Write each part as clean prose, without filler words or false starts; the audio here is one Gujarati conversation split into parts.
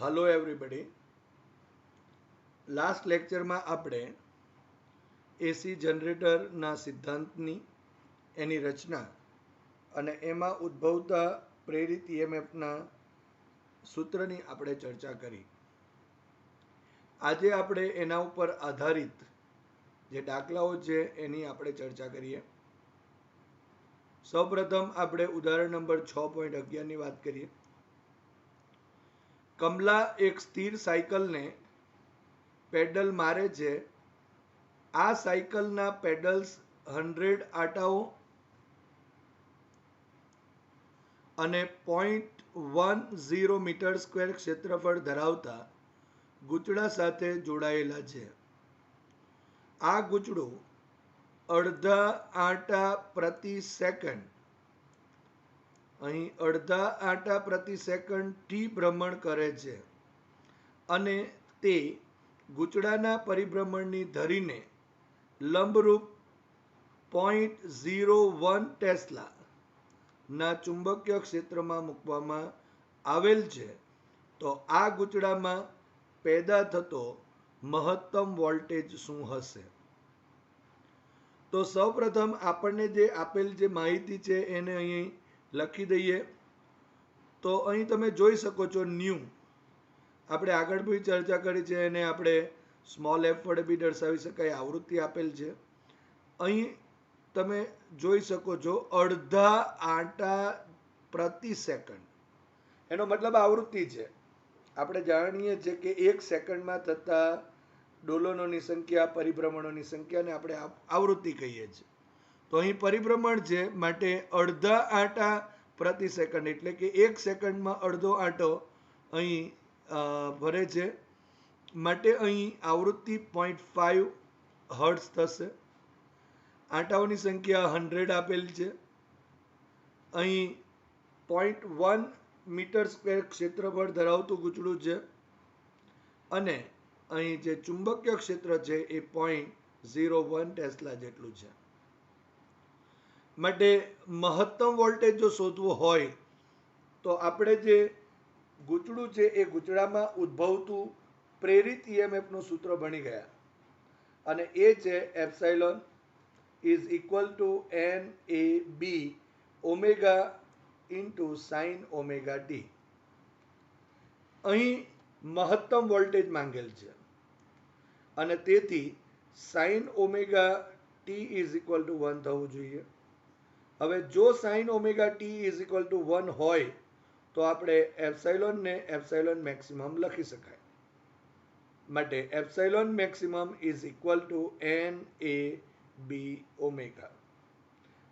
Hello everybody. લાસ્ટ લેક્ચરમાં આપણે એસી જનરેટરના સિદ્ધાંતની એની રચના અને એમાં ઉદ્ભવતા પ્રેરિત ઈએમએફના સૂત્રની આપણે ચર્ચા કરી. આજે આપણે એના ઉપર આધારિત જે દાખલાઓ છે એની આપણે ચર્ચા કરીએ. સૌપ્રથમ આપણે ઉદાહરણ નંબર 6.11ની વાત કરીએ. કમલા એક સ્થિર સાયકલને પેડલ મારે છે. આ સાયકલના પેડલ્સ 100 આટાઓ અને 0.10 મીટર સ્ક્વેર ક્ષેત્રફળ ધરાવતા ગૂંચળા સાથે જોડાયેલા છે. આ ગૂંચળું અડધા આંટા પ્રતિ સેકન્ડ અહીં અડધા આંટા પ્રતિ સેકન્ડથી ભ્રમણ કરે છે અને તે ગૂંચળાના પરિભ્રમણની ધરીને લંબરૂપ 0.01 ટેસ્લા ના ચુંબકીય ક્ષેત્રમાં મૂકવામાં આવેલ છે. તો આ ગૂંચળામાં પેદા થતો મહત્તમ વોલ્ટેજ શું હશે? તો સૌપ્રથમ આપણને જે આપેલ જે માહિતી છે એને અહીં લખી દઈએ. તો અહીં તમે જોઈ શકો છો ન્યૂ, આપણે આગળ બી ચર્ચા કરી છે, એને આપણે સ્મોલ એફ વડે બી દર્શાવી શકાય, આવૃત્તિ આપેલ છે. અહીં તમે જોઈ શકો છો અડધા આંટા પ્રતિ સેકન્ડ, એનો મતલબ આવૃત્તિ છે. આપણે જાણીએ છીએ કે એક સેકન્ડમાં થતા ડોલનોની સંખ્યા, પરિભ્રમણોની સંખ્યાને આપણે આવૃત્તિ કહીએ છીએ. તો અહીં પરિભ્રમણ છે માટે અડધા આંટા પ્રતિ સેકન્ડ, એટલે કે એક સેકન્ડમાં અડધો આંટો અહીં ભરે છે માટે અહીં આવૃત્તિ 0.5 હર્ટ્ઝ થશે. આંટાઓની સંખ્યા 100 આપેલ છે. અહીં 0.1 મીટર સ્ક્વેર ક્ષેત્રફળ ધરાવતું ગૂંચળું છે અને અહીં જે ચુંબકીય ક્ષેત્ર છે એ 0.01 ટેસ્લા જેટલું છે. માટે મહત્તમ વોલ્ટેજ જો શોધવો હોય તો આપણે જે ગૂંચળું છે એ ગૂંચળામાં ઉદ્ભવતું પ્રેરિત ઈએમએફનું સૂત્ર ભણી ગયા અને એ છે epsilon is equal two NAB omega into sine omega T. અહીં મહત્તમ વોલ્ટેજ માંગેલ છે અને તેથી sign omega T is equal to 1 થવું જોઈએ. હવે જો sign omega T is equal to 1 હોય તો આપણે એપ્સાઇલોનને એપ્સાઇલોન મેક્સિમમ લખી શકાય. માટે epsilon maximum is equal two NAB omega,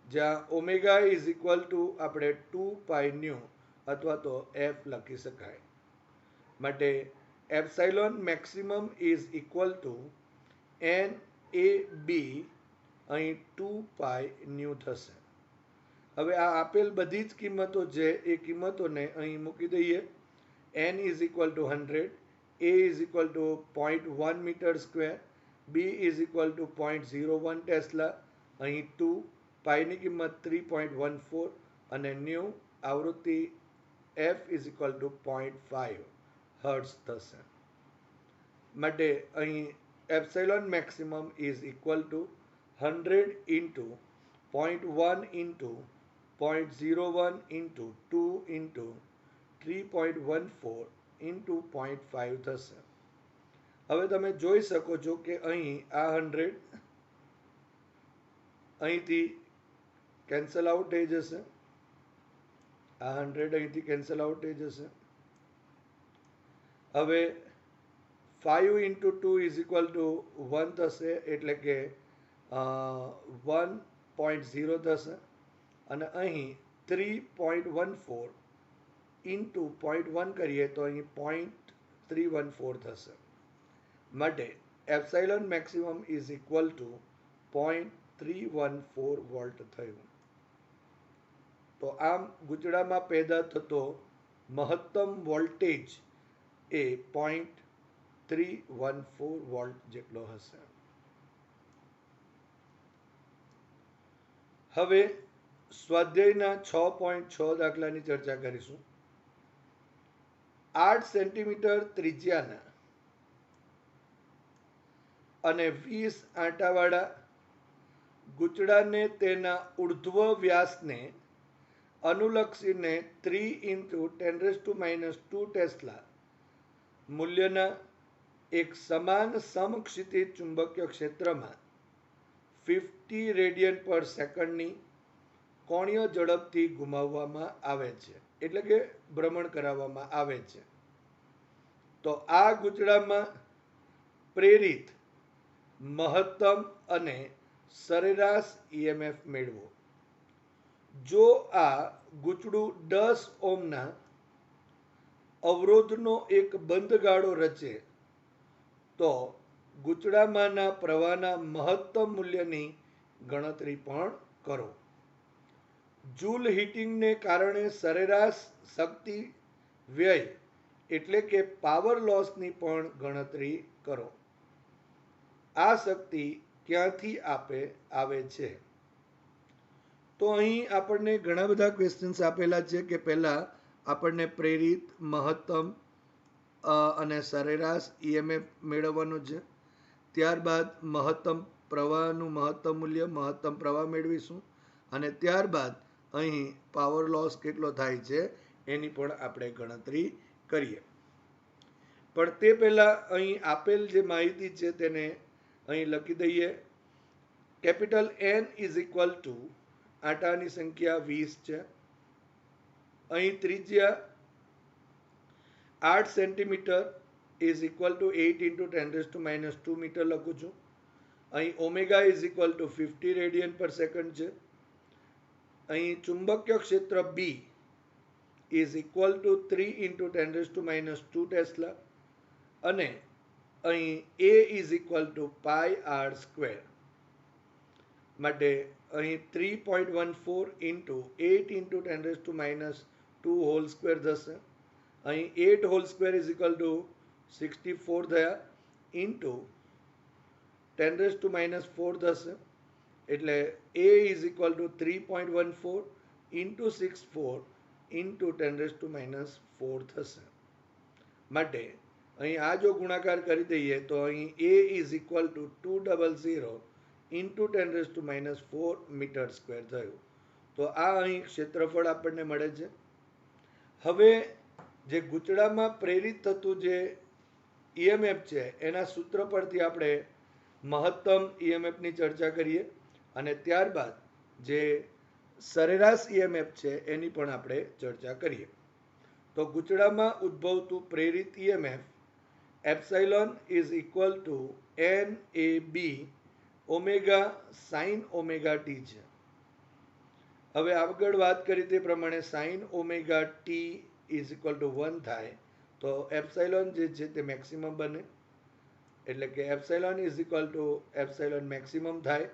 જ્યાં ઓમેગા ઇઝ ઇક્વલ ટુ આપણે 2 ન્યૂ અથવા તો એફ લખી શકાય. માટે epsilon maximum is equal two NAB અહીં 2 ન્યૂ થશે. હવે આ આપેલ બધી જ કિંમતો છે એ કિંમતોને અહીં મૂકી દઈએ. N is equal to 100, A is equal to 0.1 metre square, B is equal to 0.01 tesla, અહીં 2, પાઈની કિંમત 3.14 અને ન્યૂ આવૃત્તિ F is equal to 0.5 hertz થશે. માટે અહીં epsilon maximum is equal to 100 into 0.1 into 0.01 into 2 into 3.14 into 0.5 થશે. હવે તમે જોઈ શકો છો કે અહીં આ 100 અહીંથી કેન્સલ આઉટ થઈ જશે, આ 100 અહીંથી કેન્સલ આઉટ થઈ જશે. હવે 5 ઇન્ટુ 2 ઇઝ ઇક્વલ ટુ 1 થશે, એટલે કે 1.0 થશે અને અહીં 3.14 ઇન્ટુ 0.1 કરીએ તો અહીં 0.314 થશે. માટે epsilon maximum is equal two 0.314 volt થયું. તો આમ ગૂંચળામાં પેદા થતો મહત્તમ વોલ્ટેજ એ 0.314 વોલ્ટ જેટલો હશે. હવે સ્વાધ્યાયના 6.6 દાખલાની ચર્ચા કરીશું. 8 સેન્ટીમીટર ત્રિજ્યાના અને 20 આંટાવાળા ગૂંચળાને તેના ઉર્ધ્વ વ્યાસને અનુલક્ષીને 3 × 10⁻² ટેસ્લા મૂલ્યના એક સમાન સમક્ષિતિજ ચુંબકીય ક્ષેત્રમાં 50 રેડિયન પર સેકન્ડની કોણીય ઝડપથી ઘુમાવવામાં આવે છે, એટલે કે ભ્રમણ કરાવવામાં આવે છે. તો આ ગૂંચળામાં પ્રેરિત મહત્તમ અને સરેરાશ EMF મેળવો. જો આ ગૂંચળું 10 ઓહ્મના અવરોધનો એક બંધ ગાળો રચે તો ગૂંચળામાંના પ્રવાહના મહત્તમ મૂલ્યની ગણતરી પણ કરો. જૂલ હીટિંગને કારણે સરેરાશ શક્તિ વ્યય એટલે કે પાવર લોસની પણ ગણતરી કરો. આ શક્તિ ક્યાંથી આવે છે? તો અહીં આપણને ઘણા બધા ક્વેશ્ચન્સ આપેલા છે કે પહેલાં આપણને પ્રેરિત મહત્તમ અને સરેરાશ EMF મેળવવાનું છે. ત્યારબાદ મહત્તમ પ્રવાહનું મહત્તમ મૂલ્ય, મહત્તમ પ્રવાહ મેળવીશું અને ત્યારબાદ અહીં પાવર લોસ કેટલો થાય છે એની પણ આપણે ગણતરી કરીએ. પણ તે પહેલાં અહીં આપેલ જે માહિતી છે તેને અહીં લખી દઈએ. Capital N is equal to આંટાની સંખ્યા 20 છે. અહીં ત્રિજ્યા 8 centimetre is equal to 8 × 10⁻² metre લખું છું. અહીં omega is equal to 50 radian પર સેકન્ડ છે. અહીં ચુંબકીય ક્ષેત્ર B is equal to 3 × 10⁻² tesla અને અહીં A is equal two πr². માટે અહીં 3.14 × 8 × 10⁻² હોલ સ્ક્વેર થશે. અહીં 8 whole square is equal two 64 થયા ઇન્ટુ 10⁻⁴ થશે. એટલે A is equal two 3.14 into 64 into 10⁻⁴ થશે. માટે અહીં આ જો ગુણાકાર કરી દઈએ તો અહીં A is equal to 200 into 10⁻⁴ metre square થયું. તો આ અહીં ક્ષેત્રફળ આપણને મળે છે. હવે જે ગૂંચળામાં પ્રેરિત થતું જે EMF છે એના સૂત્ર પરથી આપણે મહત્તમ EMFની ચર્ચા કરીએ અને ત્યારબાદ જે સરેરાશ EMF છે એની પણ આપણે ચર્ચા કરીએ. તો ગૂંચળામાં ઉદ્ભવતું પ્રેરિત EMF epsilon is equal two NAB omega sine omega t છે. હવે આગળ વાત કરી તે પ્રમાણે sine omega t is equal to 1 થાય તો એપ્સાઇલોન જે છે તે મેક્સિમમ બને. એટલે કે epsilon is equal to epsilon maximum થાય.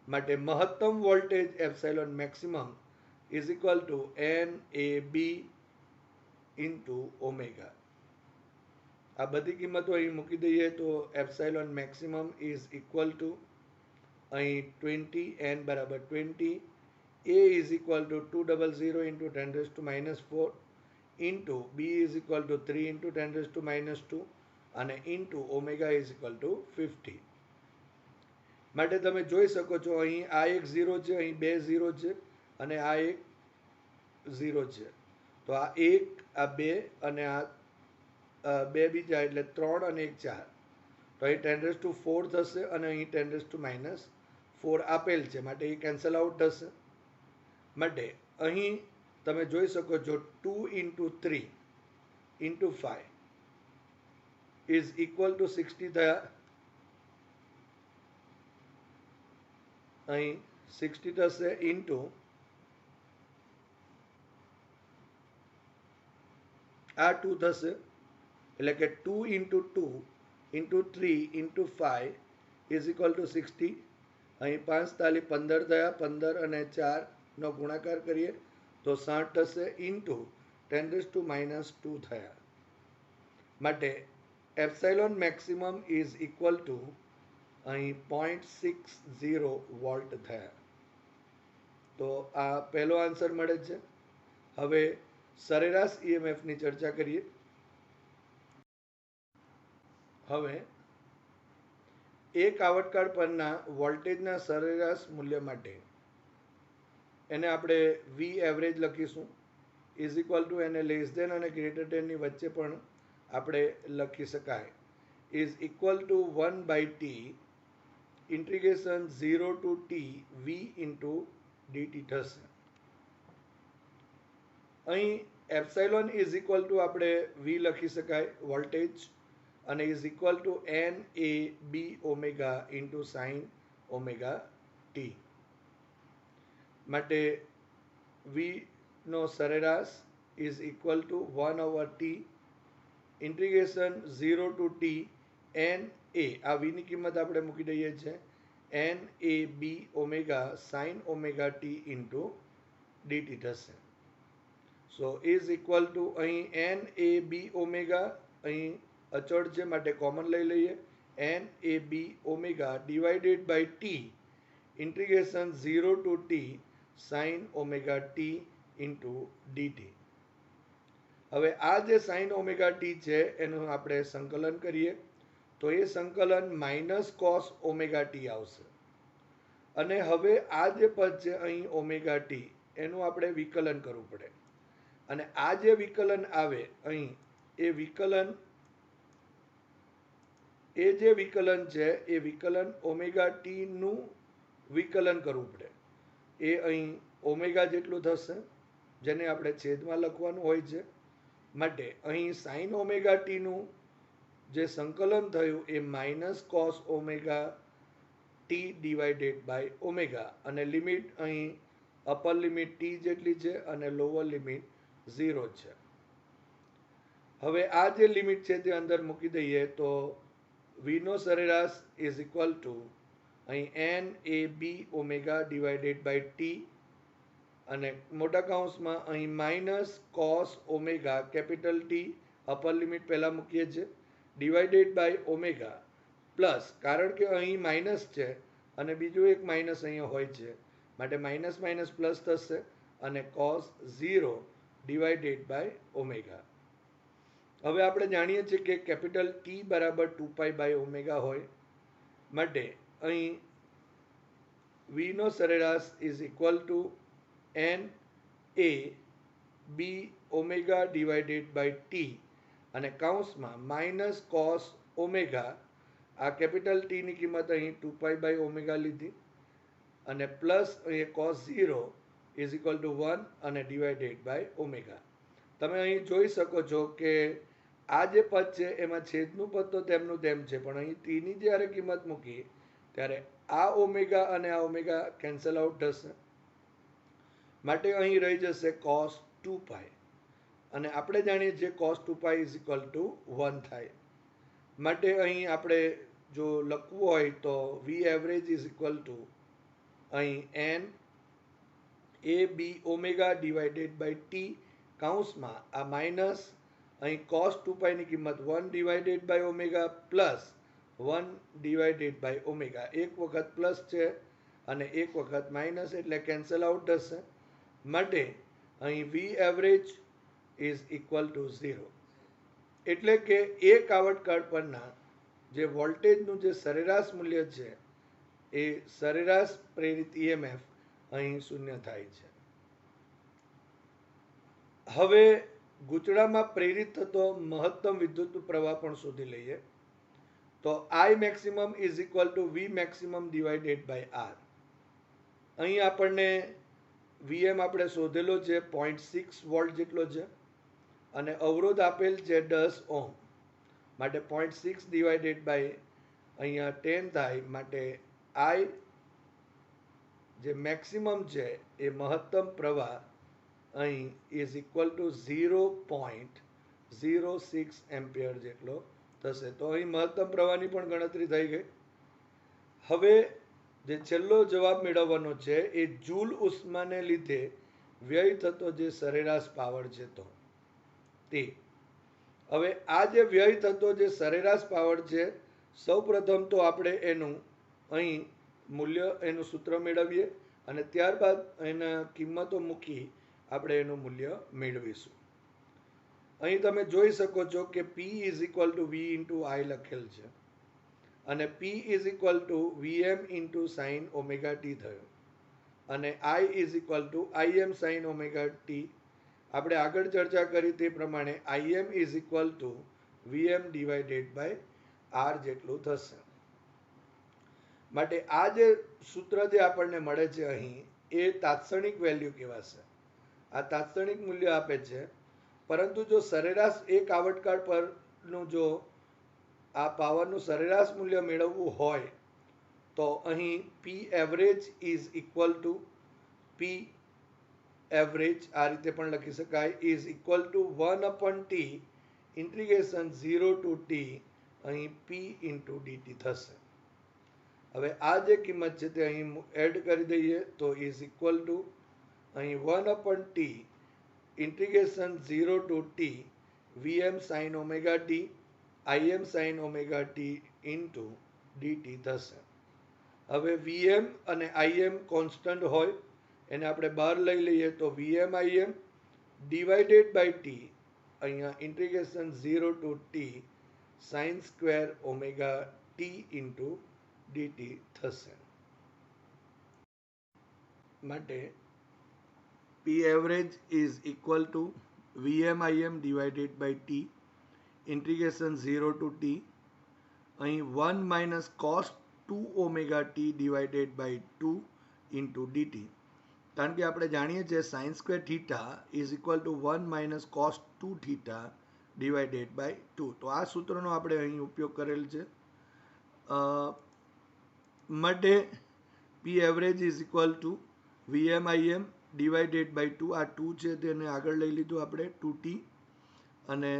માટે મહત્તમ voltage epsilon maximum is equal two NAB into omega. આ બધી કિંમતો અહીં મૂકી દઈએ તો epsilon maximum is equal to અહીં 20 n બરાબર 20, A is equal to 200 into 10⁻⁴ into B is equal to 3 into 10⁻² અને into omega is equal to 50. માટે તમે જોઈ શકો છો અહીં આ એક 0 છે, અહીં 2 0 છે અને આ એક 0 છે. તો આ 1, આ 2 અને આ 2 બીજા એટલે 3 અને 1 4. તો અહીં 10⁴ થશે અને અહીં 10⁻⁴ આપેલ છે માટે એ કેન્સલ આઉટ થશે. માટે અહીં તમે જોઈ શકો છો 2 × 3 × 5 ઇઝ ઇક્વલ ટુ 60 થયા. અહીં 60 થશે ઇન્ટુ આ 2 થશે. એટલે કે 2 × 2 × 3 × 5 ઇઝ ઇક્વલ ટુ 60. અહીં 5 તાલી 15 થયા. 15 અને 4 નો ગુણાકાર કરીએ તો 60 થશે ઇન્ટુ 10⁻² થયા. માટે epsilon maximum is equal to અહીં 0.60 વોલ્ટ થયા. તો આ પહેલો આન્સર મળે છે. હવે સરેરાશ EMFની ચર્ચા કરીએ. હવે એક આવર્તકાળ પરના વોલ્ટેજના સરેરાશ મૂલ્ય માટે એને આપણે વી એવરેજ લખીશું ઇઝ ઇક્વલ ટુ એને લેસ દેન અને ગ્રેટર દેનની વચ્ચે પણ આપણે લખી શકાય is equal to 1/t integration 0 to t v into dt થશે. અહીં એપ્સાઇલોન ઇઝ ઇક્વલ ટુ આપણે વી લખી શકાય વોલ્ટેજ અને is equal to N A B omega into sine omega T માટે વીનો સરેરાશ is equal to 1/t integration 0 to t N A આ વીની કિંમત આપણે મૂકી દઈએ છીએ N A B omega sine omega T into DT થશે. સો ઇઝ ઇક્વલ ટુ અહીં એન એ બી ઓમેગા અહીં અચળ છે માટે કોમન લઈ લઈએ N A B omega divided by T integration 0 to t sign omega T into DT. હવે આ જે સાઇન ઓમેગા ટી છે એનું આપણે સંકલન કરીએ તો એ સંકલન માઇનસ કોસ ઓમેગા ટી આવશે અને હવે આ જે પદ છે અહીં ઓમેગા ટી એનું આપણે વિકલન કરવું પડે અને આ જે વિકલન આવે અહીં એ જે વિકલન છે એ વિકલન ઓમેગા ટી નું વિકલન કરવું પડે એ અહીં ઓમેગા જેટલું થશે જેને આપણે છેદમાં લખવાનું હોય છે માટે અહીં સાઇન ઓમેગા ટી નું જે સંકલન થયું એ minus cos omega T divided by omega અને લિમિટ અહીં અપર લિમિટ ટી જેટલી છે અને લોઅર લિમિટ 0 છે. હવે આ જે લિમિટ છે તે અંદર મૂકી દઈએ તો વીનો સરેરાશ ઇઝ ઇક્વલ ટુ અહીં N A B omega divided by T અને મોટા કૌંસમાં અહીં minus cos omega capital T upper limit પહેલાં મૂકીએ છીએ ડિવાઇડેડ બાય ઓમેગા પ્લસ કારણ કે અહીં માઇનસ છે અને બીજું એક માઇનસ અહીંયા હોય છે માટે માઇનસ માઇનસ પ્લસ થશે અને કોસ 0 ડિવાઇડેડ બાય ઓમેગા. હવે આપણે જાણીએ છીએ કે કેપિટલ ટી બરાબર 2π બાય ઓમેગા હોય માટે અહીં વીનો સરેરાશ is equal to N A B omega divided by T અને કૌંસમાં માઇનસ કોસ ઓમેગા આ કેપિટલ ટીની કિંમત અહીં 2π બાય ઓમેગા લીધી અને પ્લસ અહીં કોસ 0 ઇઝ ઇક્વલ ટુ 1 અને ડિવાઇડેડ બાય ઓમેગા. તમે અહીં જોઈ શકો છો કે આ જે પદ છે એમાં છેદનું પદ તો તેમનું તેમ છે પણ અહીં ટીની જ્યારે કિંમત મૂકી ત્યારે આ ઓમેગા અને આ ઓમેગા કેન્સલ આઉટ થશે માટે અહીં રહી જશે કોસ 2π અને આપણે જાણીએ છીએ કોસ 2π ઇઝ ઇક્વલ ટુ 1 થાય માટે અહીં આપણે જો લખવું હોય તો V average is equal to અહીં N A B omega divided by T કૌંસમાં આ માઇનસ અહીં કોસ 2π ની કિંમત 1 divided by omega plus 1 divided by omega એક વખત પ્લસ છે અને એક વખત માઇનસ એટલે કેન્સલ આઉટ થશે માટે અહીં વી એવરેજ ઇઝ ઇક્વલ ટુ 0 એટલે કે એક આવર્તકાળ પરના જે વોલ્ટેજનું જે સરેરાશ મૂલ્ય છે એ સરેરાશ પ્રેરિત ઈએમએફ અહીં શૂન્ય થાય છે. હવે ગૂંચળામાં પ્રેરિત થતો મહત્તમ વિદ્યુત પ્રવાહ પણ શોધી લઈએ તો I maximum is equal to V maximum divided by R. અહીં આપણને વીએમ આપણે શોધેલો છે 0.6 વોલ્ટ જેટલો છે અને અવરોધ આપેલ છે 10 ઓહમ માટે 0.6 ડિવાઇડેડ બાય અહીંયા 10 થાય માટે આઈ જે મેક્સિમમ છે એ મહત્તમ પ્રવાહ અહીં ઇઝ ઇક્વલ ટુ 0.06 એમ્પિયર જેટલો થશે. તો અહીં મહત્તમ પ્રવાહની પણ ગણતરી થઈ ગઈ. હવે જે છેલ્લો જવાબ મેળવવાનો છે એ જૂલ ઉષ્માને લીધે વ્યય થતો જે સરેરાશ પાવર છે તો તે હવે આ જે વ્યય થતો જે સરેરાશ પાવર છે સૌપ્રથમ તો આપણે એનું અહીં મૂલ્ય એનું સૂત્ર મેળવીએ અને ત્યારબાદ એના કિંમતો મૂકી આપણે એનું મૂલ્ય મેળવીશું. અહીં તમે જોઈ શકો છો કે P is equal to V into I લખેલ છે અને P is equal to VM into sine omega T થયો અને I is equal to IM sine omega T. આપણે આગળ ચર્ચા કરી તે પ્રમાણે IM is equal to VM divided by R જેટલું થશે. માટે આ જે સૂત્ર જે આપણને મળે છે અહીં એ તાત્ક્ષણિક વેલ્યુ કહેવાશે. આ તાત્ક્ષણિક મૂલ્ય આપે છે, પરંતુ જો સરેરાશ એક આવર્તકાળ પરનું જો આ પાવરનું સરેરાશ મૂલ્ય મેળવવું હોય તો અહીં P average is equal to P average આ રીતે પણ લખી શકાય is equal to 1/t integration 0 to t અહીં P ઇન્ટુ dt થશે. હવે આ જે કિંમત છે તે અહીં એડ કરી દઈએ તો ઇઝ ઇક્વલ ટુ અહીં 1/t integration 0 to t VM sine omega T IM sine omega T into dt થશે. હવે VM અને IM કોન્સ્ટન્ટ હોય એને આપણે બહાર લઈ લઈએ તો VM IM divided by t અહીંયા integration 0 to t sine square omega t into dt થશે. માટે P average is equal to VM IM divided by t integration 0 to t અહીં 1 minus cos 2 omega t divided by 2 into dt. કારણ કે આપણે જાણીએ છીએ sine square theta is equal to 1 minus cos 2 theta divided by 2. તો આ સૂત્રનો આપણે અહીં ઉપયોગ કરેલ છે. માટે P average is equal to VM IM divided by 2 આ 2 છે તેને આગળ લઈ લીધું આપણે 2t અને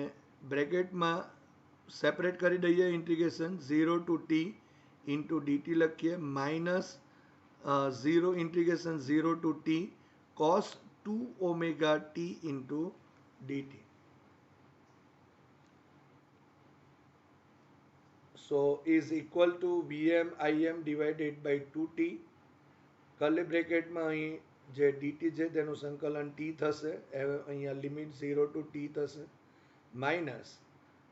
બ્રેકેટમાં સેપરેટ કરી દઈએ integration 0 to t into dt લખીએ minus 0 integration 0 to t cos 2 omega t into dt. So is equal to VM IM divided by 2t curly બ્રેકેટમાં અહીં જે dt છે તેનું સંકલન t થશે, અહીંયા લિમિટ 0 ટુ t થશે, માઇનસ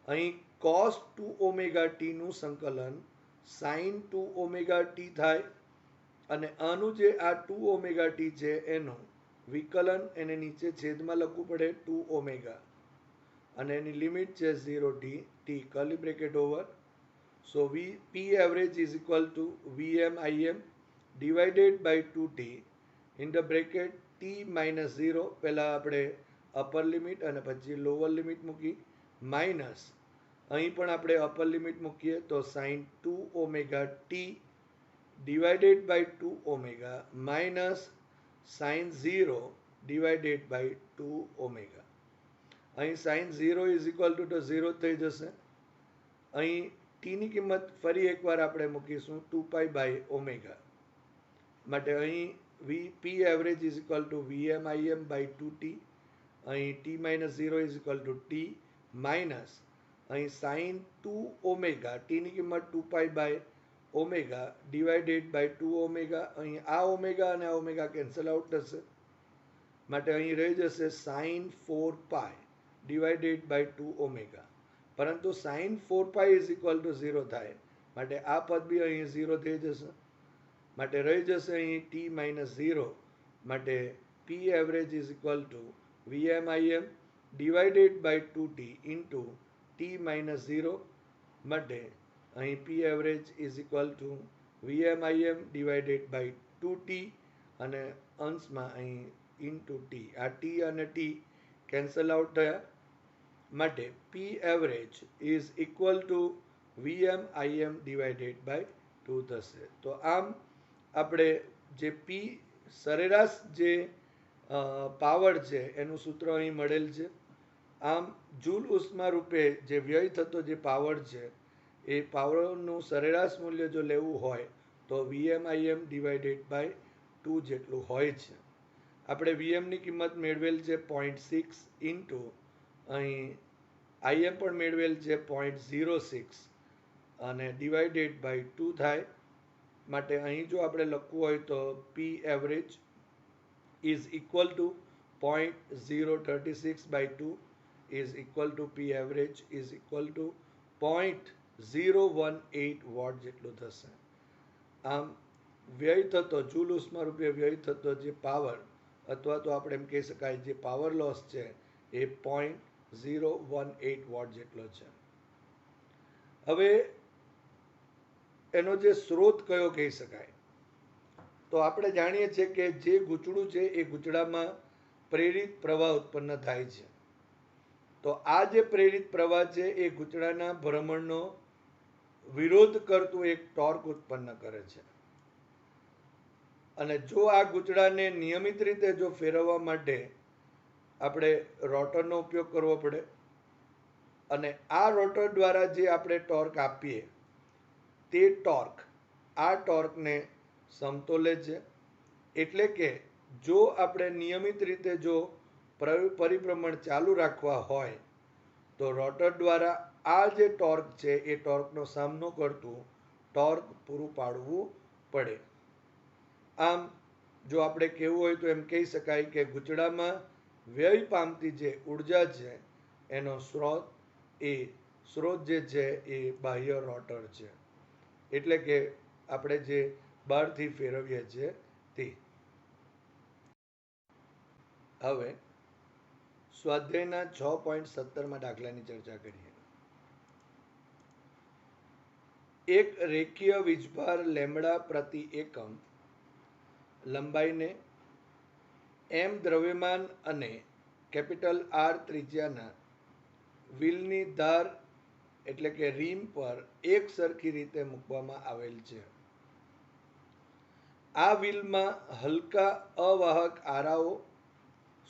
અહીં cos 2 ઓમેગા t નું સંકલન sin 2 ઓમેગા t થાય અને આનું જે આ 2 ઓમેગા t છે એનું વિકલન એને નીચે છેદમાં લખવું પડે 2 ઓમેગા અને એની લિમિટ છે 0 t curly bracket over. So P average is equal to VM IM divided by 2t in the bracket t minus 0 પહેલા આપણે અપર લિમિટ અને પછી લોઅર લિમિટ મૂકી માઇનસ અહીં પણ આપણે અપર લિમિટ મૂકીએ તો sin 2 omega t divided by 2 omega minus sin 0 divided by 2 omega. અહીં sin 0 is equal to 0 થઈ જશે. અહીં t ની કિંમત ફરી એકવાર આપણે મૂકીશું 2 બાય ઓમેગા. માટે અહીં P average is equal to VM IM by 2t અહીં t minus 0 is equal to t minus અહીં sin 2 ઓમેગા t ની કિંમત 2 by omega divided by 2 omega. અહીં આ ઓમેગા અને આ ઓમેગા કેન્સલ આઉટ થશે માટે અહીં રહી જશે sin 4 ડિવાઇડેડ બાય 2 ઓમેગા. પરંતુ sin 4 ઇઝ ઇક્વલ ટુ 0 થાય માટે આ પદ બી અહીં 0 થઈ જશે માટે રહી જશે અહીં t માઇનસ 0 માટે P average is equal to VM IM divided by 2t into t minus 0 માટે અહીં P average is equal to VM IM divided by 2t અને અંશમાં અહીં ઇન્ટુ t આ t અને t કેન્સલ આઉટ થયા માટે P average is equal to VM IM divided by 2 થશે. તો આમ આપણે જે P સરેરાશ જે પાવર છે એનું સૂત્ર અહીં મળેલ છે. આમ જૂલ ઉષ્મા રૂપે જે વ્યય થતો જે પાવર છે એ પાવરનું સરેરાશ મૂલ્ય જો લેવું હોય તો VM IM ડિવાઇડેડ બાય 2 જેટલું હોય છે. આપણે VMની કિંમત મેળવેલ છે 0.6 ઇન્ટુ અહીં IM પણ મેળવેલ છે 0.06 અને ડિવાઇડેડ બાય 2 થાય માટે અહીં જો આપણે લખવું હોય તો P average is equal to 0.036 by 2 is equal to P average is equal to 0.018 watt જેટલું થશે. આમ વ્યય થતો જૂલ ઉષ્મા રૂપે વ્યય થતો જે પાવર અથવા તો આપણે એમ કહી શકાય જે પાવર લોસ છે એ 0.018 વોટ જેટલો છે. હવે એનો જે સ્ત્રોત કયો કહી શકાય, તો આપણે જાણીએ છીએ કે જે ગૂંચળું છે એ ગૂંચળામાં પ્રેરિત પ્રવાહ ઉત્પન્ન થાય છે. તો આ જે પ્રેરિત પ્રવાહ છે એ ગૂંચળાના ભ્રમણનો વિરોધ કરતું એક ટોર્ક ઉત્પન્ન કરે છે. અને જો આ ગૂંચળાને નિયમિત રીતે જો ફેરવવા માટે આપણે રોટરનો ઉપયોગ કરવો પડે અને આ રોટર દ્વારા જે આપણે ટોર્ક આપીએ તે ટોર્ક આ ટોર્કને સમતોલે છે. એટલે કે જો આપણે નિયમિત રીતે જો પરિભ્રમણ ચાલુ રાખવા હોય તો રોટર દ્વારા આ જે ટોર્ક છે એ ટોર્કનો સામનો કરતું ટોર્ક પૂરું પાડવું પડે. આમ જો આપણે કહેવું હોય તો એમ કહી શકાય કે ગૂંચળામાં વ્યય પામતી જે ઉર્જા છે એનો સ્ત્રોત જે છે એ બાહ્ય રોટર છે. એટલે કે આપણે જે બહારથી ફેરવીએ છીએ તે. હવે સ્વાધ્યાયના 6.17 દાખલાની ચર્ચા કરીએ. એક રેખીય વીજભાર લેમ્બડા પ્રતિ એકમ લંબાઈને એમ દ્રવ્યમાન અને કેપિટલ આર ત્રિજ્યાના વ્હીલની ધાર એટલે કે રીમ પર એક સરખી રીતે મૂકવામાં આવેલ છે. આ વ્હીલમાં હલકા અવાહક આરાઓ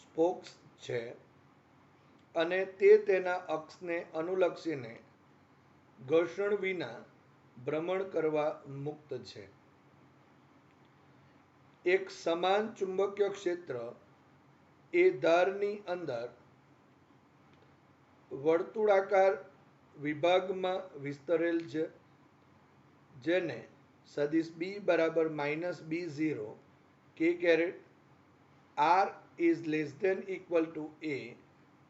સ્પોક્સ છે અને તે તેના અક્ષને અનુલક્ષીને ઘર્ષણ વિના ભ્રમણ કરવા મુક્ત છે. એક સમાન ચુંબકીય ક્ષેત્ર એ ધારની અંદર વર્તુળાકાર વિભાગમાં વિસ્તરેલ છે, જેને સદિશ b બરાબર -b0 k caret r is less than equal to a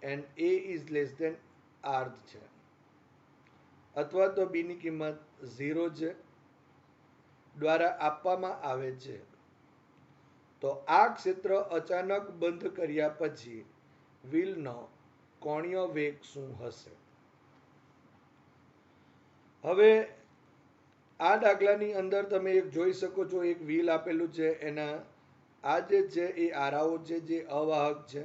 and a is less than r છે, અથવા તો b ની કિંમત 0 છે દ્વારા આપવામાં આવે છે. તો આ ક્ષેત્ર અચાનક બંધ કર્યા પછી વ્હીલનો કોણીય વેગ શું હશે? હવે આ દાખલાની અંદર તમે એક જોઈ શકો છો, એક વ્હીલ આપેલું છે, એના આ જે છે એ આરાઓ છે જે અવાહક છે.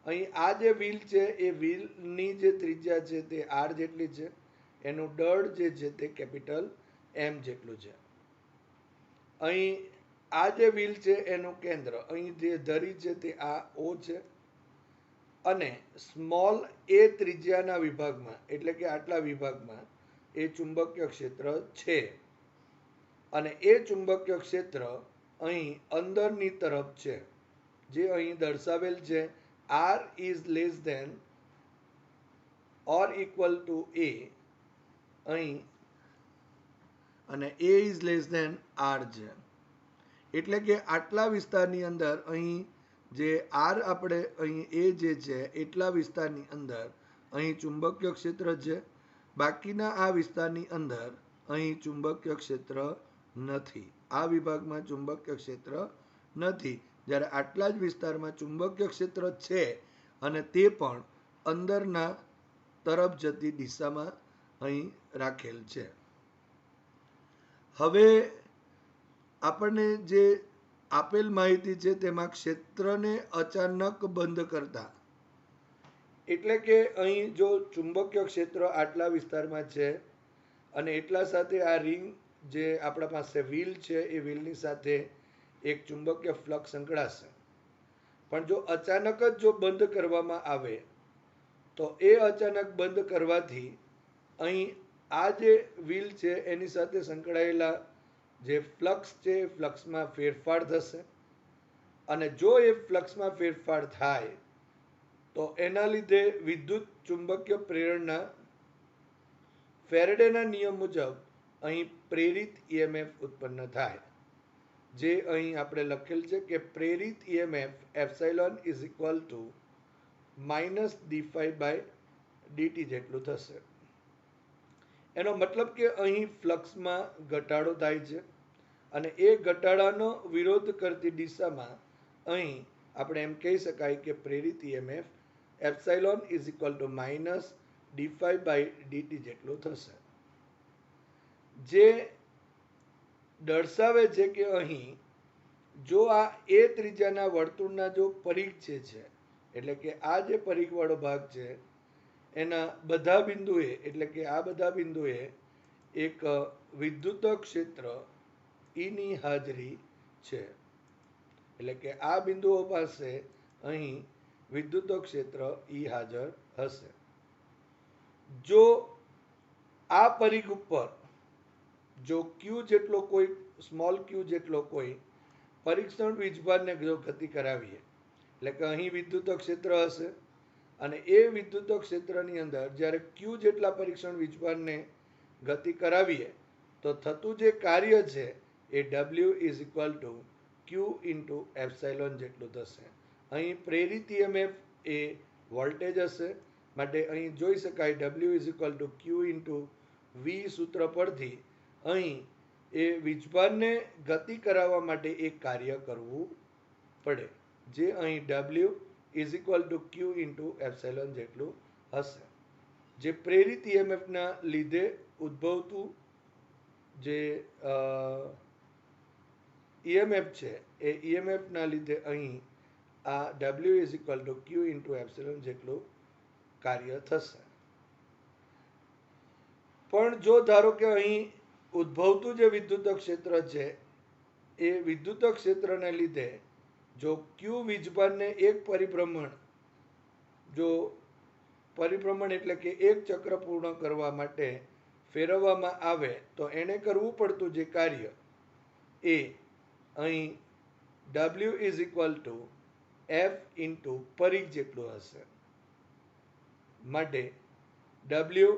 અહીં આ જે વ્હીલ છે એ વ્હીલની જે ત્રિજ્યા છે તે આર જેટલી છે, એનું દળ જે છે તે કેપિટલ એમ જેટલું છે. અહીં આ જે વ્હીલ છે એનું કેન્દ્ર અહીં જે ધરી છે તે આ ઓ છે અને સ્મોલ એ ત્રિજ્યાના વિભાગમાં એટલે કે આટલા વિભાગમાં એ ચુંબકીય ક્ષેત્ર છે અને એ ચુંબકીય ક્ષેત્ર અહીં અંદરની તરફ છે, જે અહીં દર્શાવેલ છે r is less than or equal to a અહીં અને a is less than r છે. એટલે કે આટલા વિસ્તારની અંદર અહીં જે r આપણે અહીં એ જે છે એટલા વિસ્તારની અંદર અહીં ચુંબકીય ક્ષેત્ર છે, બાકીના આ વિસ્તારની અંદર અહીં ચુંબકીય ક્ષેત્ર નથી. આ વિભાગમાં ચુંબકીય ક્ષેત્ર નથી, જ્યારે આટલા જ વિસ્તારમાં ચુંબકીય ક્ષેત્ર છે અને તે પણ અંદરના તરફ જતી દિશામાં અહીં રાખેલ છે. હવે આપણને જે આપેલ માહિતી છે તેમાં ક્ષેત્રને અચાનક બંધ કરતા એટલે કે અહીં જો ચુંબકીય ક્ષેત્ર આટલા વિસ્તારમાં છે અને એટલા સાથે આ રિંગ જે આપણા પાસે વ્હીલ છે એ વ્હીલની સાથે એક ચુંબકીય ફ્લક્સ સંકળાશે, પણ જો અચાનક જ જો બંધ કરવામાં આવે તો એ અચાનક બંધ કરવાથી અહીં આ જે વ્હીલ છે એની સાથે સંકળાયેલા જે ફ્લક્સ છે એ ફ્લક્સમાં ફેરફાર થશે અને જો એ ફ્લક્સમાં ફેરફાર થાય તો એના લીધે વિદ્યુત ચુંબકીય પ્રેરણા ફેરેડેના નિયમ મુજબ અહીં પ્રેરિત EMF ઉત્પન્ન થાય, જે અહીં આપણે લખેલ છે કે પ્રેરિત EMF epsilon is equal to minus ડી5 બાય ડીટી જેટલું થશે. એનો મતલબ કે અહીં ફ્લક્સમાં ઘટાડો થાય છે અને એ ઘટાડાનો વિરોધ કરતી દિશામાં અહીં આપણે એમ કહી શકાય કે પ્રેરિત EMF epsilon is equal to minus ડી5 બાય ડીટી જેટલું થશે, જે દર્શાવે છે કે અહીં જો આ એ ત્રિજ્યાના વર્તુળના જો પરિઘ છે એટલે કે આ જે પરિઘવાળો ભાગ છે એના બધા બિંદુએ એટલે કે આ બધા બિંદુએ એક વિદ્યુત ક્ષેત્ર ઈની હાજરી છે. એટલે કે આ બિંદુઓ પાસે અહીં વિદ્યુત ક્ષેત્ર ઈ હાજર હશે. જો આ પરિઘ ઉપર જો ક્યુ જેટલો કોઈ સ્મોલ ક્યુ જેટલો કોઈ પરીક્ષણ વીજભારને જો ગતિ કરાવીએ એટલે કે અહીં વિદ્યુત ક્ષેત્ર હશે અને એ વિદ્યુત ક્ષેત્રની અંદર જ્યારે ક્યુ જેટલા પરીક્ષણ વીજભારને ગતિ કરાવીએ તો થતું જે કાર્ય છે એ W is equal to Q into epsilon જેટલું થશે. અહીં પ્રેરિત ઈએમએફ એ વોલ્ટેજ હશે, માટે અહીં જોઈ શકાય W is equal to Q into V સૂત્ર પરથી અહીં એ વીજભારને ગતિ કરાવવા માટે એક કાર્ય કરવું પડે, જે અહીં W is equal to Q into epsilon જેટલું હશે. જે પ્રેરિત ઈએમએફના લીધે ઉદ્ભવતું જે ઈએમએફ છે એ ઈએમએફના લીધે અહીં આ W is equal to Q into epsilon જેટલું કાર્ય થશે. પણ જો ધારો કે અહીં ઉદ્ભવતું જે વિદ્યુત ક્ષેત્ર છે એ વિદ્યુત ક્ષેત્રને લીધે જો ક્યુ વીજભારને એક પરિભ્રમણ એટલે કે એક ચક્ર પૂર્ણ કરવા માટે ફેરવવામાં આવે તો એને કરવું પડતું જે કાર્ય એ અહીં W is equal to f into પરિઘ જેટલું હશે. માટે ડબલ્યુ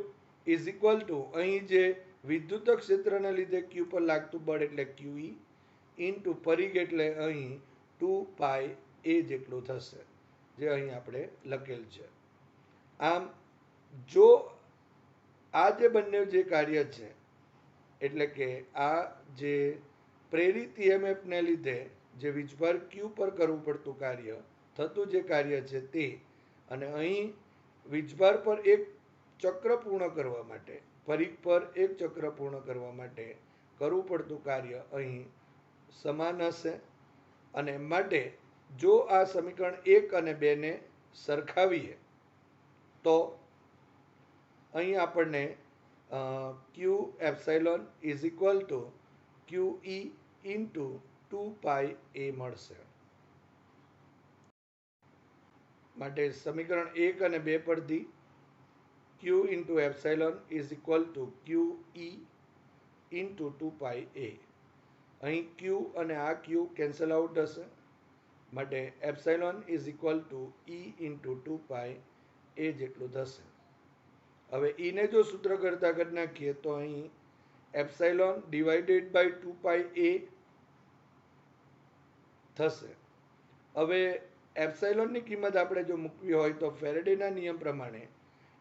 ઇઝ ઇક્વલ ટુ અહીં જે વિદ્યુત ક્ષેત્રના લીધે ક્યુ પર લાગતું બળ એટલે ક્યુઈ ઇન્ટુ પરિઘ એટલે અહીં 2πa જેટલું થશે, જે અહીં આપણે લખેલ છે. આમ જો આ જે બંને જે કાર્ય છે એટલે કે આ જે પ્રેરિત ઈએમએફને લીધે જે વીજભાર ક્યુ પર કરવું પડતું કાર્ય થતું જે કાર્ય છે તે અને અહીં વીજભાર પર એક ચક્ર પૂર્ણ કરવા માટે પરિઘ પર એક ચક્ર પૂર્ણ કરવા માટે કરવું પડતું કાર્ય અહીં સમાન હશે. અને માટે જો આ સમીકરણ 1 અને 2 ને સરખાવીએ તો અહીં આપણને Q epsilon is equal to Q E into 2πa મળશે. માટે સમીકરણ 1 અને 2 પરથી Q into epsilon is equal to Q E into 2πa. અહીં ક્યુ અને આ ક્યુ કેન્સલ આઉટ થશે, માટે epsilon is equal two E into 2πa જેટલું થશે. હવે ઈને જો સૂત્ર કરતા કરી નાખીએ તો અહીં એપ્સાઇલોન ડિવાઇડેડ બાય 2πa થશે. હવે એપ્સાઇલોનની કિંમત આપણે જો મૂકવી હોય તો ફેરેડેના નિયમ પ્રમાણે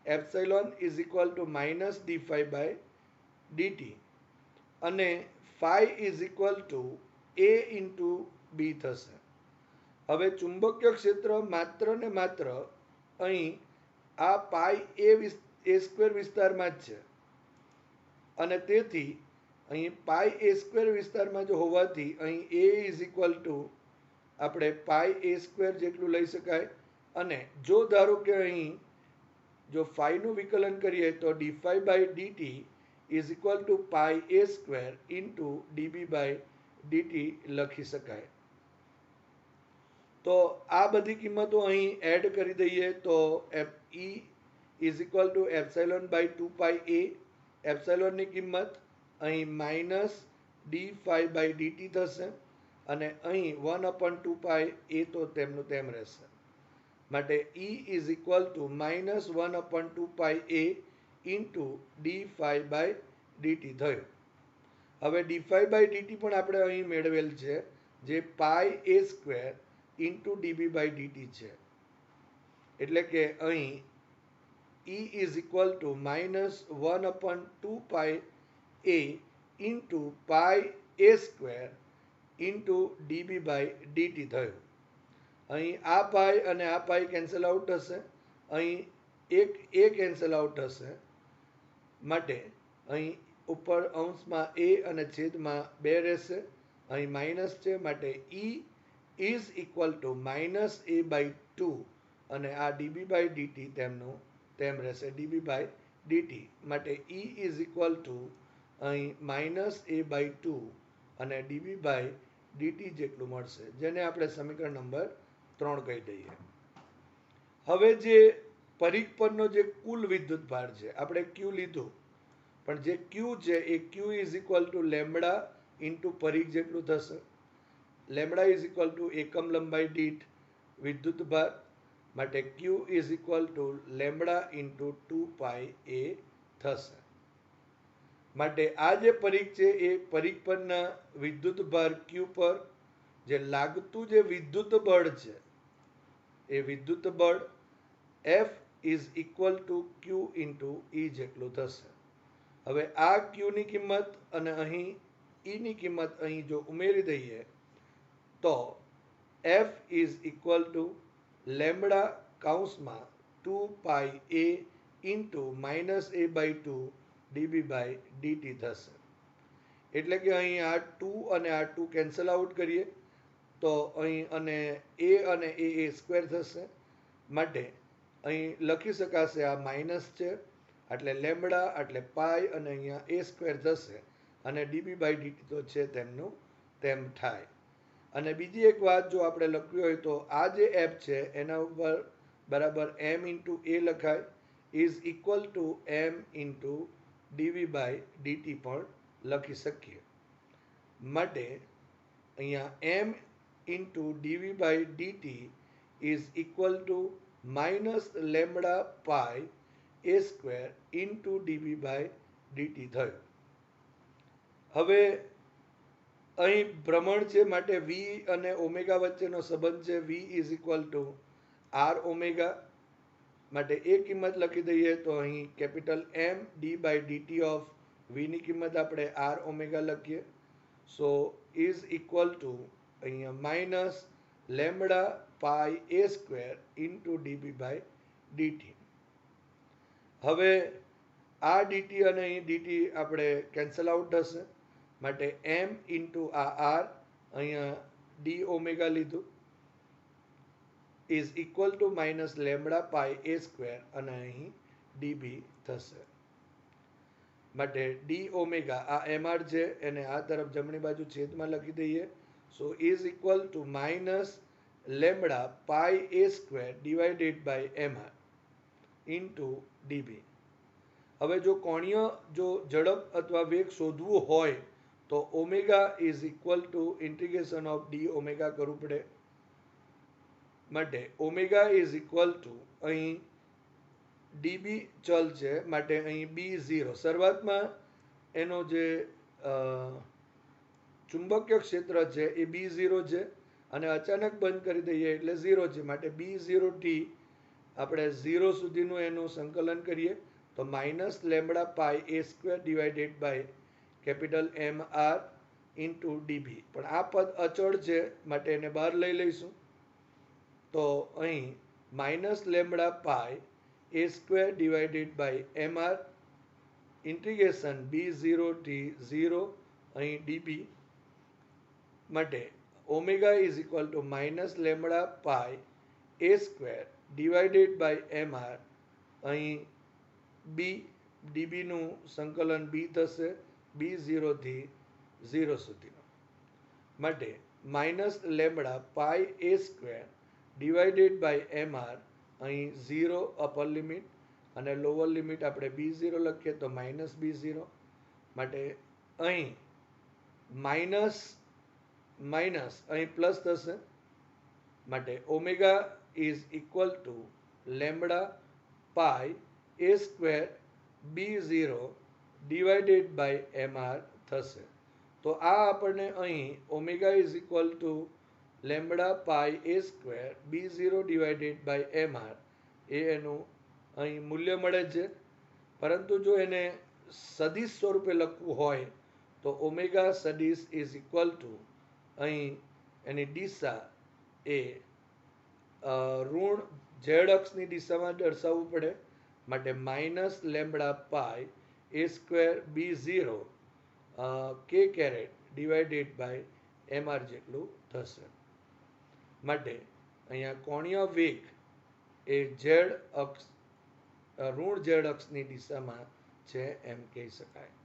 epsilon is equal to minus ડી5 બાય ડીટી અને phi is equal to A into B થશે. હવે ચુંબકીય ક્ષેત્ર માત્ર ને માત્ર અહીં આ પાઈ એ સ્ક્વેર વિસ્તારમાં જ છે અને તેથી અહીં પાઈ એ સ્ક્વેર વિસ્તારમાં જ હોવાથી અહીં એ ઇઝ ઇક્વલ ટુ આપણે પાઈ એ સ્ક્વેર જેટલું લઈ શકાય. અને જો ધારો કે અહીં જો ફાઈનું વિકલન કરીએ તો ડી5 by DT is equal to pi A square into DB by DT લખી શકાય. તો આ બધી કિંમતો અહીં એડ કરી દઈએ તો E is equal to epsilon by 2πa. એપ્સાઇલોનની કિંમત અહીં માઇનસ ડી5 બાય ડીટી થશે અને અહીં 1/2πa તો તેમનું તેમ રહેશે. માટે E is equal to minus 1/2πa into ડી5 બાય ડીટી થયું. હવે ડી5 બાય ડીટી પણ આપણે અહીં મેળવેલ છે, જે pi A square into DB by DT છે. એટલે કે અહીં E is equal to -1/2 pi a into pi a square into dB by dt થયું. અહીં આ પાઈ અને આ પાઈ કેન્સલ આઉટ થશે, અહીં એક એ કેન્સલ આઉટ થશે, માટે અહીં ઉપર અંશમાં એ અને છેદમાં 2 રહેશે, અહીં માઇનસ છે માટે E is equal two -a/2 અને આ dB by dt તેમનું તેમ રહેશે, dB by dt માટે E ઇઝ ઇક્વલ ટુ અહીં -a/2 અને dB by dt જેટલું મળશે, જેને આપણે સમીકરણ નંબર 3 કહી દઈએ. હવે જે પરિઘ પરનો જે કુલ વિદ્યુત ભાર છે, આપણે Q લીધું, પણ જે Q છે એ Q is equal to lambda into પરિઘ જેટલું થશે. લેમ્બડા ઇઝ ઇક્વલ ટુ એકમ લંબાઈ દીઠ વિદ્યુત ભાર માટે Q is equal to lambda into 2 pi a થશે. માટે આ જે પરિઘ છે એ પરિઘ પરના વિદ્યુત ભાર Q પર જે લાગતું જે વિદ્યુત બળ છે એ વિદ્યુત બળ F is equal two Q into E જેટલું થશે. હવે આ Q ની કિંમત અને અહીં E ની કિંમત અહીં જો ઉમેરી દઈએ તો F is equal to lambda કૌંસમાં 2 pi a into -a/2 dB by dt થશે. એટલે કે અહીં આ 2 અને આ 2 કેન્સલ આઉટ કરીએ તો અહીં અને a સ્ક્વેર થશે, માટે અહીં લખી શકાશે આ માઇનસ છે એટલે લેમ્બડા એટલે પાઈ અને અહીંયા a સ્ક્વેર થશે અને dB બાય dt તો છે તેમનું તેમ થાય. અને બીજી એક વાત જો આપણે લખવી હોય તો આ જે એફ છે એના ઉપર બરાબર m ઇન્ટુ a લખાય, is equal to m into dV by dt પણ લખી શકીએ. માટે અહીંયા m into dV by dt is equal to minus lambda pi a square into dB by dt થયું. હવે અહીં ભ્રમણ છે માટે v અને ઓમેગા વચ્ચેનો સંબંધ છે v is equal to r omega, માટે એ કિંમત લખી દઈએ તો અહીં capital M d by dt of v ની કિંમત આપણે r ઓમેગા લખીએ. સો ઇઝ ઇક્વલ ટુ અહીંયા minus lambda pi a square into dB by dt. હવે આ dt અને અહીં dt આપણે કેન્સલ આઉટ થશે, માટે m ઇન્ટુ આ r અહીંયા d ઓમેગા લીધું is equal to minus lambda pi a square અને અહીં dB થશે. માટે d ઓમેગા આ mr છે એને આ તરફ જમણી બાજુ છેદમાં લખી દઈએ. So is equal to minus lambda pi a square divided by mr into dB. હવે જો કોણીય જો ઝડપ અથવા વેગ શોધવું હોય તો omega is equal two integration of D omega કરવું પડે. માટે ઓમેગા ઇઝ ઇક્વલ ટુ અહીં ડીબી ચલ છે માટે અહીં B0 શરૂઆતમાં એનો જે ચુંબકીય ક્ષેત્ર છે એ B0 છે અને અચાનક બંધ કરી દઈએ એટલે 0 છે, માટે B0 થી આપણે 0 સુધીનું એનું સંકલન કરીએ તો minus lambda pi a square divided by capital MR into DB. પણ આ પદ અચળ છે માટે એને બહાર લઈ લઈશું તો અહીં minus lambda pi a square divided by MR integration B0 થી 0 અહીં ડીબી. માટે omega is equal to minus lambda pi a square divided by MR અહીં બી ડીબીનું સંકલન બી થશે B0 થી 0 સુધીનું. માટે minus lambda pi a square divided by MR અહીં 0 અપર લિમિટ અને લોઅર લિમિટ આપણે B0 લખીએ તો માઇનસ B0, માટે અહીં માઇનસ માઇનસ અહીં પ્લસ થશે, માટે omega is equal to lambda pi a square B0 divided by MR થશે. તો આ આપણને અહીં omega is equal to lambda pi a square B0 divided by MR એ એનું અહીં મૂલ્ય મળે છે. પરંતુ જો એને સદિશ સ્વરૂપે લખવું હોય તો ઓમેગા સદિશ ઇઝ ઇક્વલ ટુ અહીં એની દિશા એ ઋણ ઝેડ અક્ષની દિશામાં દર્શાવવું પડે, માટે minus lambda pi A square B0 કે કેરેટ ડિવાઇડેડ બાય MR જેટલું થશે. માટે અહીંયા કોણીય વેગ એ ઝેડ અક્ષ ઋણ ઝેડ અક્ષની દિશામાં છે એમ કહી શકાય.